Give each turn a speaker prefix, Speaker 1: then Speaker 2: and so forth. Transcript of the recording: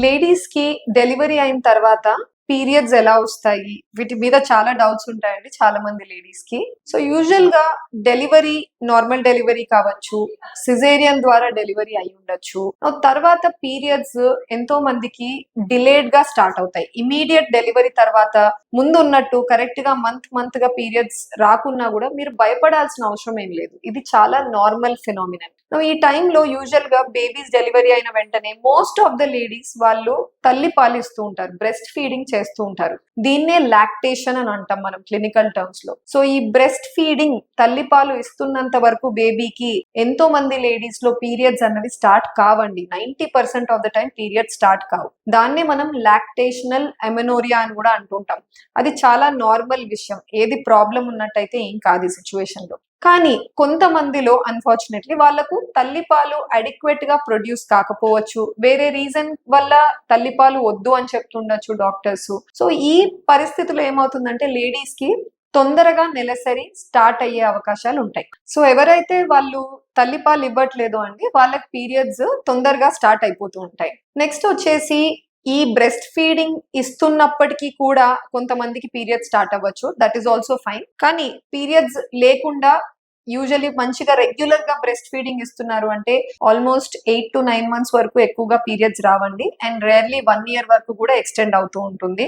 Speaker 1: Ladies కి delivery అయిన తర్వాత పీరియడ్స్ ఎలా వస్తాయి? వీటి మీద చాలా డౌట్స్ ఉంటాయండి చాలా మంది లేడీస్ కి. సో యూజువల్ గా డెలివరీ, నార్మల్ డెలివరీ కావచ్చు, సిజేరియన్ ద్వారా డెలివరీ అయి ఉండొచ్చు. తర్వాత పీరియడ్స్ ఎంతో మందికి డిలేడ్ గా స్టార్ట్ అవుతాయి. ఇమీడియట్ డెలివరీ తర్వాత ముందు ఉన్నట్టు కరెక్ట్ గా మంత్ గా పీరియడ్స్ రాకున్నా కూడా మీరు భయపడాల్సిన అవసరం ఏం లేదు. ఇది చాలా నార్మల్ ఫినామినన్. ఈ టైంలో యూజువల్ గా బేబీస్ డెలివరీ అయిన వెంటనే మోస్ట్ ఆఫ్ ద లేడీస్ వాళ్ళు తల్లి పాలిస్తూ ఉంటారు, బ్రెస్ట్ ఫీడింగ్ చేస్తూ ఉంటారు. దీన్నే లాక్టేషన్ అని అంటాం మనం క్లినికల్ టర్మ్స్ లో. సో ఈ బ్రెస్ట్ ఫీడింగ్, తల్లి పాలు ఇస్తున్నంత వరకు బేబీకి ఎంతో మంది లేడీస్ లో పీరియడ్స్ అన్నవి స్టార్ట్ కావండి. 90% of the time periods start కావు. దాన్నే మనం లాక్టేషనల్ ఎమెనోరియా అని కూడా అంటుంటాం. అది చాలా నార్మల్ విషయం. ఏది ప్రాబ్లం ఉన్నట్టయితే ఏం కాదు ఈ సిచ్యువేషన్ లో. కానీ కొంతమందిలో అన్ఫార్చునేట్లీ వాళ్ళకు తల్లిపాలు అడిక్వేట్ గా ప్రొడ్యూస్ కాకపోవచ్చు, వేరే రీజన్ వల్ల తల్లిపాలు వద్దు అని చెప్తుండొచ్చు డాక్టర్స్. సో ఈ పరిస్థితిలో ఏమవుతుందంటే లేడీస్ కి తొందరగా నెలసరి స్టార్ట్ అయ్యే అవకాశాలు ఉంటాయి. సో ఎవరైతే వాళ్ళు తల్లిపాలు ఇవ్వట్లేదు అండి, వాళ్ళకి పీరియడ్స్ తొందరగా స్టార్ట్ అయిపోతూ ఉంటాయి. నెక్స్ట్ వచ్చేసి ఈ బ్రెస్ట్ ఫీడింగ్ ఇస్తున్నప్పటికీ కూడా కొంతమందికి పీరియడ్స్ స్టార్ట్ అవ్వచ్చు. That is also fine. కానీ పీరియడ్స్ లేకుండా యూజువల్లీ మంచిగా రెగ్యులర్ గా బ్రెస్ట్ ఫీడింగ్ ఇస్తున్నారు అంటే ఆల్మోస్ట్ 8 to 9 months వరకు ఎక్కువగా పీరియడ్స్ రావండి. అండ్ రేర్లీ 1 year వరకు కూడా ఎక్స్టెండ్ అవుతూ ఉంటుంది.